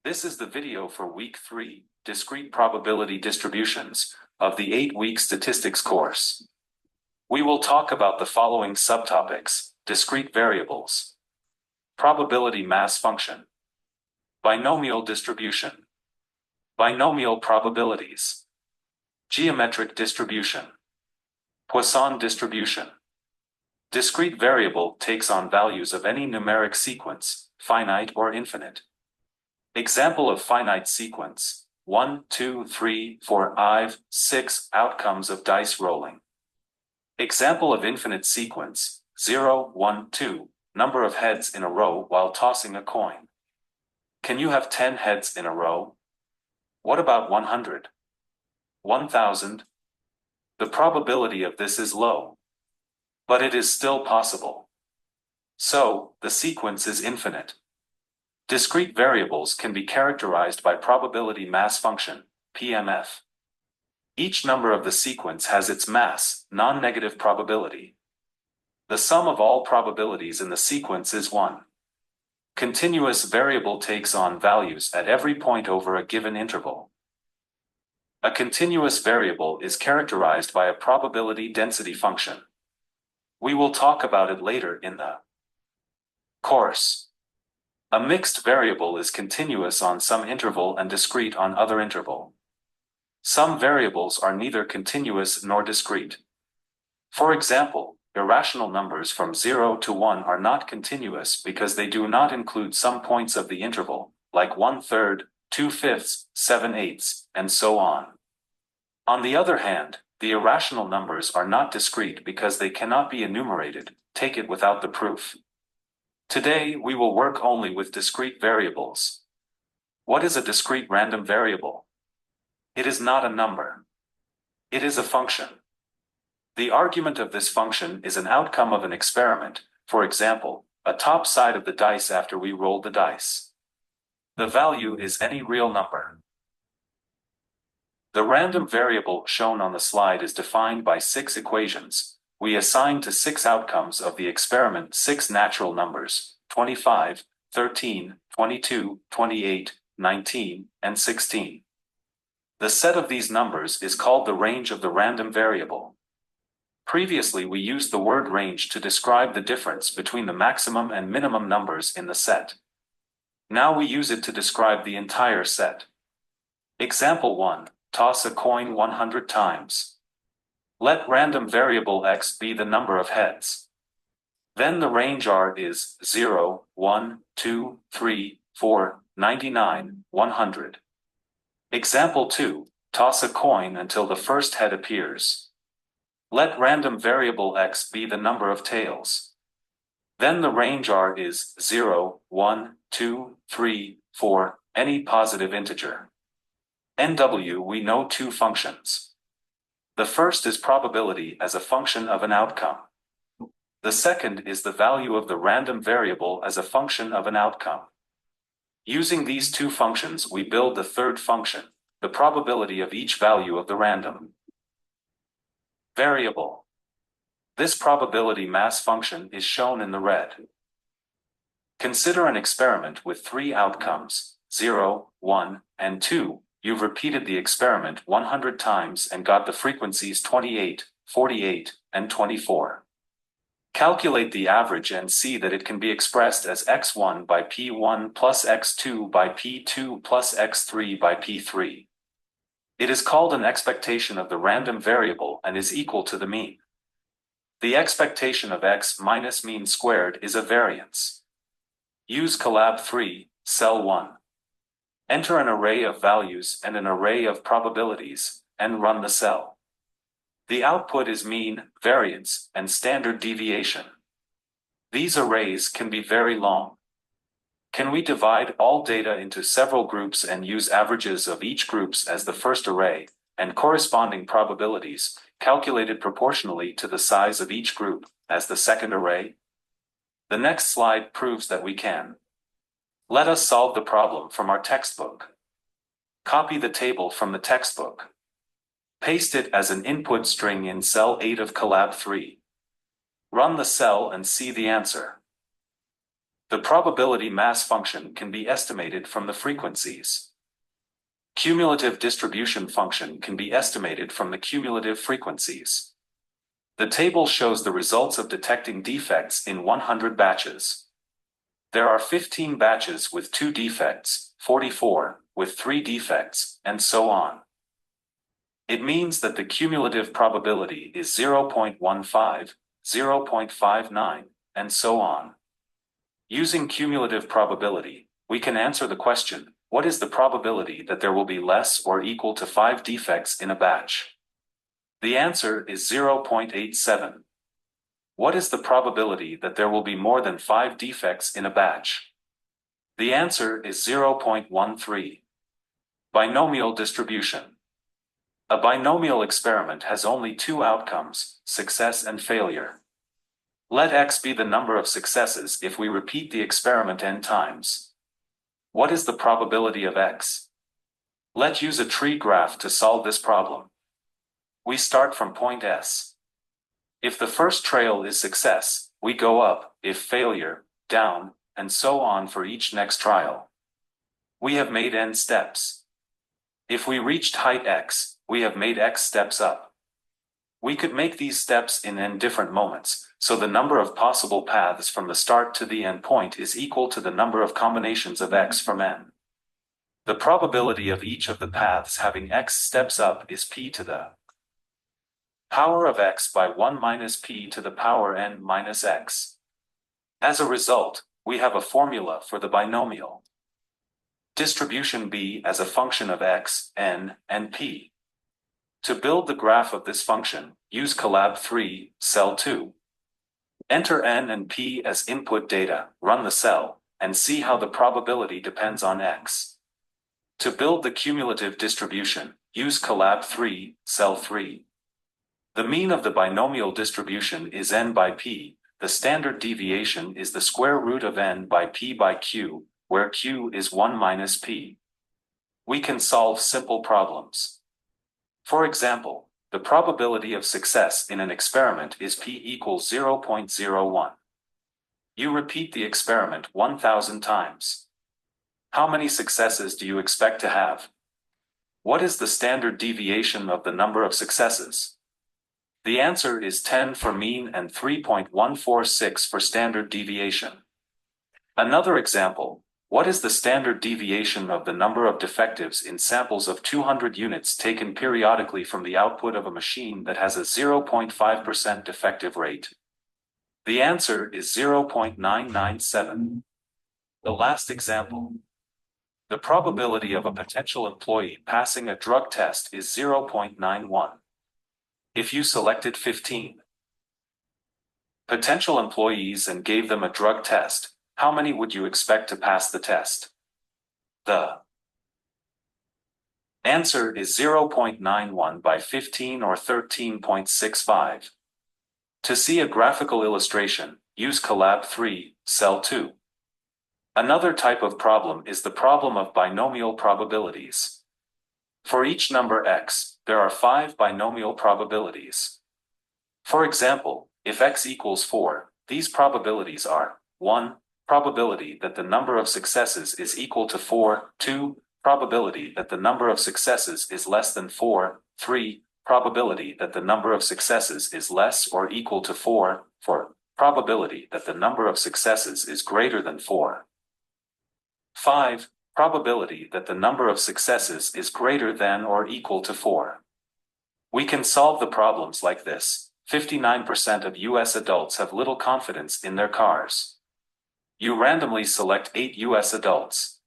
This is the video for Week 3, Discrete Probability Distributions, of the 8-week Statistics course. We will talk about the following subtopics: discrete variables, probability mass function, binomial distribution, binomial probabilities, geometric distribution, Poisson distribution. Discrete variable takes on values of any numeric sequence, finite or infinite. Example of finite sequence: 1, 2, 3, 4, 5, 6 outcomes of dice rolling. Example of infinite sequence: 0, 1, 2, number of heads in a row while tossing a coin. Can you have 10 heads in a row? What about 100? 1000? The probability of this is low. But it is still possible. So, the sequence is infinite. Discrete variables can be characterized by probability mass function, PMF. Each number of the sequence has its mass, non-negative probability. The sum of all probabilities in the sequence is 1. Continuous variable takes on values at every point over a given interval. A continuous variable is characterized by a probability density function. We will talk about it later in the course. A mixed variable is continuous on some interval and discrete on other interval. Some variables are neither continuous nor discrete. For example, irrational numbers from 0 to 1 are not continuous because they do not include some points of the interval, like 1/3, 2/5, 7/8, and so on. On the other hand, the irrational numbers are not discrete because they cannot be enumerated, take it without the proof. Today, we will work only with discrete variables. What is a discrete random variable? It is not a number. It is a function. The argument of this function is an outcome of an experiment, for example, a top side of the dice after we rolled the dice. The value is any real number. The random variable shown on the slide is defined by 6 equations. We assign to 6 outcomes of the experiment 6 natural numbers: 25, 13, 22, 28, 19, and 16. The set of these numbers is called the range of the random variable. Previously, we used the word range to describe the difference between the maximum and minimum numbers in the set. Now we use it to describe the entire set. Example 1. Toss a coin 100 times. Let random variable x be the number of heads. Then the range R is 0, 1, 2, 3, 4, 99, 100. Example 2. Toss a coin until the first head appears. Let random variable x be the number of tails. Then the range R is 0, 1, 2, 3, 4, any positive integer. NW, we know 2 functions. The first is probability as a function of an outcome. The second is the value of the random variable as a function of an outcome. Using these 2 functions, we build the third function, the probability of each value of the random variable. This probability mass function is shown in the red. Consider an experiment with 3 outcomes, 0, 1, and 2. You've repeated the experiment 100 times and got the frequencies 28, 48, and 24. Calculate the average and see that it can be expressed as x1 by p1 plus x2 by p2 plus x3 by p3. It is called an expectation of the random variable and is equal to the mean. The expectation of x minus mean squared is a variance. Use collab 3, cell 1. Enter an array of values and an array of probabilities, and run the cell. The output is mean, variance, and standard deviation. These arrays can be very long. Can we divide all data into several groups and use averages of each groups as the first array, and corresponding probabilities, calculated proportionally to the size of each group, as the second array? The next slide proves that we can. Let us solve the problem from our textbook. Copy the table from the textbook. Paste it as an input string in cell 8 of collab 3. Run the cell and see the answer. The The probability mass function can be estimated from the frequencies. Cumulative distribution function can be estimated from the cumulative frequencies. The table shows the results of detecting defects in 100 batches. There are 15 batches with 2 defects, 44 with 3 defects, and so on. It means that the cumulative probability is 0.15, 0.59, and so on. Using cumulative probability, we can answer the question, what is the probability that there will be less or equal to 5 defects in a batch? The answer is 0.87. What is the probability that there will be more than 5 defects in a batch? The answer is 0.13. Binomial distribution. A binomial experiment has only 2 outcomes, success and failure. Let x be the number of successes if we repeat the experiment n times. What is the probability of x? Let's use a tree graph to solve this problem. We start from point S. If the first trail is success, we go up, if failure, down, and so on for each next trial. We have made n steps. If we reached height x, we have made x steps up. We could make these steps in n different moments, so the number of possible paths from the start to the end point is equal to the number of combinations of x from n. The probability of each of the paths having x steps up is p to the power of x by 1 minus p to the power n minus x. As a result, we have a formula for the binomial distribution b as a function of x, n, and p. To build the graph of this function, use Colab 3, cell 2. Enter n and p as input data, run the cell, and see how the probability depends on x. To build the cumulative distribution, use Colab 3, cell 3. The mean of the binomial distribution is n by p. The standard deviation is the square root of n by p by q, where q is 1 minus p. We can solve simple problems. For example, the probability of success in an experiment is p equals 0.01. You repeat the experiment 1,000 times. How many successes do you expect to have? What is the standard deviation of the number of successes? The answer is 10 for mean and 3.146 for standard deviation. Another example. What is the standard deviation of the number of defectives in samples of 200 units taken periodically from the output of a machine that has a 0.5% defective rate? The answer is 0.997. The last example. The probability of a potential employee passing a drug test is 0.91. If you selected 15 potential employees and gave them a drug test, how many would you expect to pass the test? The answer is 0.91 by 15 or 13.65. To see a graphical illustration, use Colab 3, cell 2. Another type of problem is the problem of binomial probabilities. For each number x, there are 5 binomial probabilities. For example, if x equals 4, these probabilities are 1. Probability that the number of successes is equal to 4, 2. Probability that the number of successes is less than 4, 3. Probability that the number of successes is less or equal to 4, 4. Probability that the number of successes is greater than 4. 5. Probability that the number of successes is greater than or equal to 4. We can solve the problems like this. 59% of US adults have little confidence in their cars. You randomly select 8 US adults.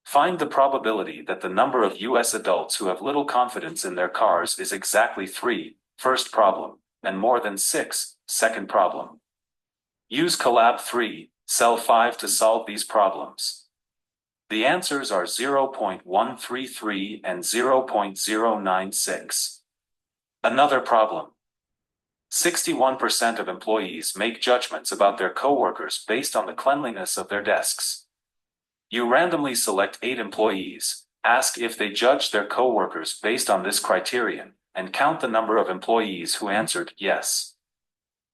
Find the probability that the number of US adults who have little confidence in their cars is exactly 3, first problem, and more than 6, second problem. Use Colab 3, cell 5 to solve these problems. The answers are 0.133 and 0.096. Another problem. 61% of employees make judgments about their coworkers based on the cleanliness of their desks. You randomly select 8 employees, ask if they judge their coworkers based on this criterion, and count the number of employees who answered yes.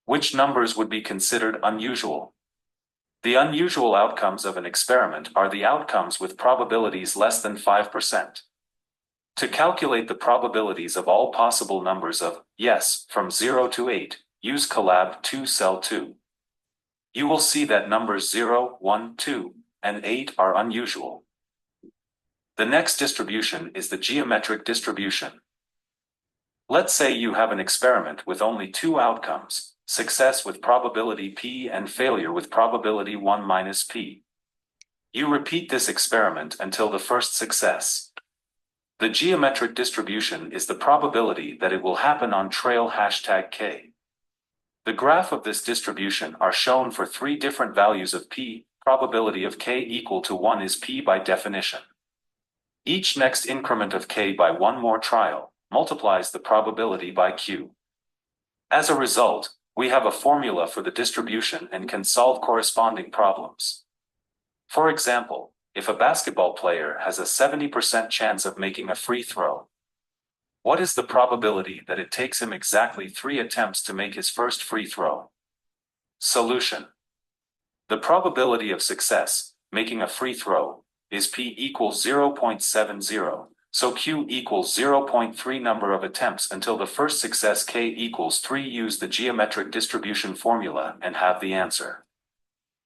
Which numbers would be considered unusual? The unusual outcomes of an experiment are the outcomes with probabilities less than 5%. To calculate the probabilities of all possible numbers of yes from 0 to 8, use Collab 2 Cell 2. You will see that numbers 0, 1, 2, and 8 are unusual. The next distribution is the geometric distribution. Let's say you have an experiment with only two outcomes, success with probability p and failure with probability 1 minus p. You repeat this experiment until the first success. The geometric distribution is the probability that it will happen on trail #K. The graph of this distribution are shown for three different values of p. Probability of k equal to 1 is p by definition. Each next increment of k by one more trial multiplies the probability by q. As a result, we have a formula for the distribution and can solve corresponding problems. For example, if a basketball player has a 70% chance of making a free throw, what is the probability that it takes him exactly 3 attempts to make his first free throw? Solution. The probability of success, making a free throw, is p equals 0.70, so q equals 0.3 number of attempts until the first success k equals 3. Use the geometric distribution formula and have the answer.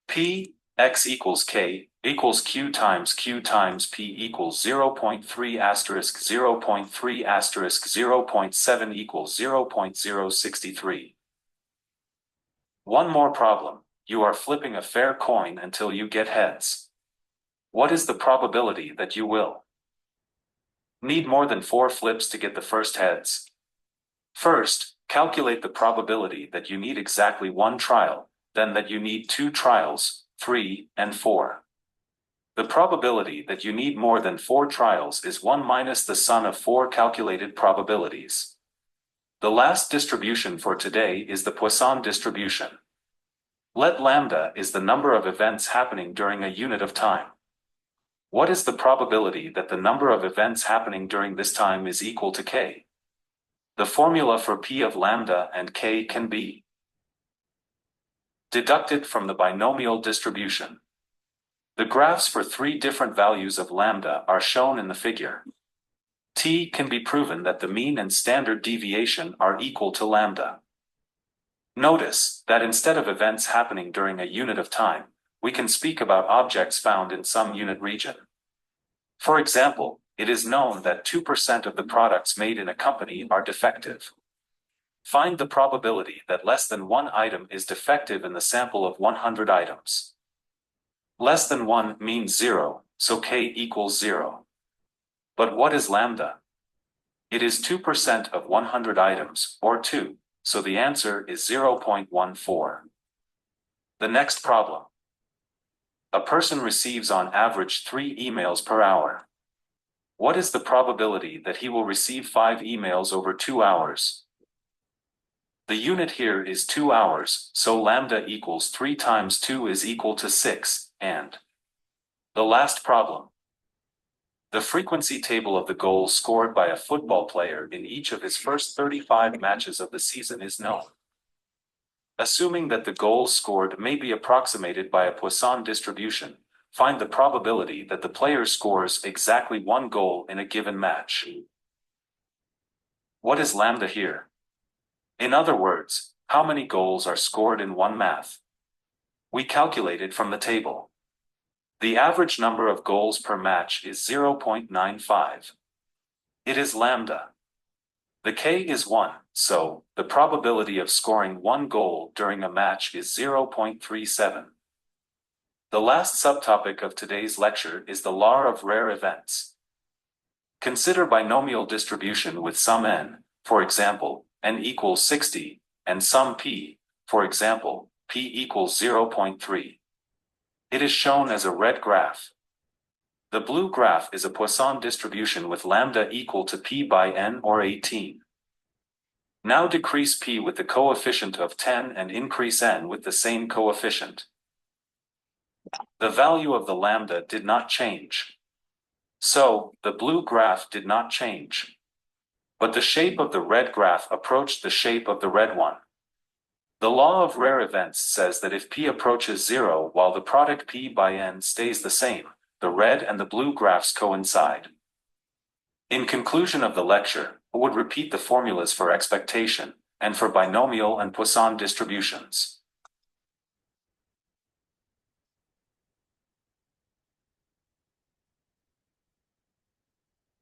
P, x equals k, equals q times p equals 0.3 asterisk 0.3 asterisk 0.7 equals 0.063. One more problem. You are flipping a fair coin until you get heads. What is the probability that you will need more than 4 flips to get the first heads? First, calculate the probability that you need exactly 1 trial, then that you need 2 trials, 3, and 4. The probability that you need more than 4 trials is 1 minus the sum of 4 calculated probabilities. The last distribution for today is the Poisson distribution. Let lambda is the number of events happening during a unit of time. What is the probability that the number of events happening during this time is equal to k? The formula for p of lambda and k can be deducted from the binomial distribution. The graphs for 3 different values of lambda are shown in the figure. T can be proven that the mean and standard deviation are equal to lambda. Notice that instead of events happening during a unit of time, we can speak about objects found in some unit region. For example, it is known that 2% of the products made in a company are defective. Find the probability that less than 1 item is defective in the sample of 100 items. Less than 1 means 0, so k equals 0. But what is lambda? It is 2% of 100 items, or 2, so the answer is 0.14. The next problem. A person receives on average 3 emails per hour. What is the probability that he will receive 5 emails over 2 hours? The unit here is 2 hours, so lambda equals 3 times 2 is equal to 6, and the last problem. The frequency table of the goals scored by a football player in each of his first 35 matches of the season is known. Assuming that the goals scored may be approximated by a Poisson distribution, find the probability that the player scores exactly 1 goal in a given match. What is lambda here? In other words, how many goals are scored in one match? We calculate it from the table. The average number of goals per match is 0.95. It is lambda. The k is 1, so the probability of scoring 1 goal during a match is 0.37. The last subtopic of today's lecture is the law of rare events. Consider binomial distribution with some n, for example, n equals 60, and some p, for example, p equals 0.3. It is shown as a red graph. The blue graph is a Poisson distribution with lambda equal to p by n or 18. Now decrease p with the coefficient of 10 and increase n with the same coefficient. The value of the lambda did not change. So, the blue graph did not change. But the shape of the red graph approached the shape of the red one. The law of rare events says that if p approaches 0 while the product p by n stays the same, the red and the blue graphs coincide. In conclusion of the lecture, I would repeat the formulas for expectation, and for binomial and Poisson distributions.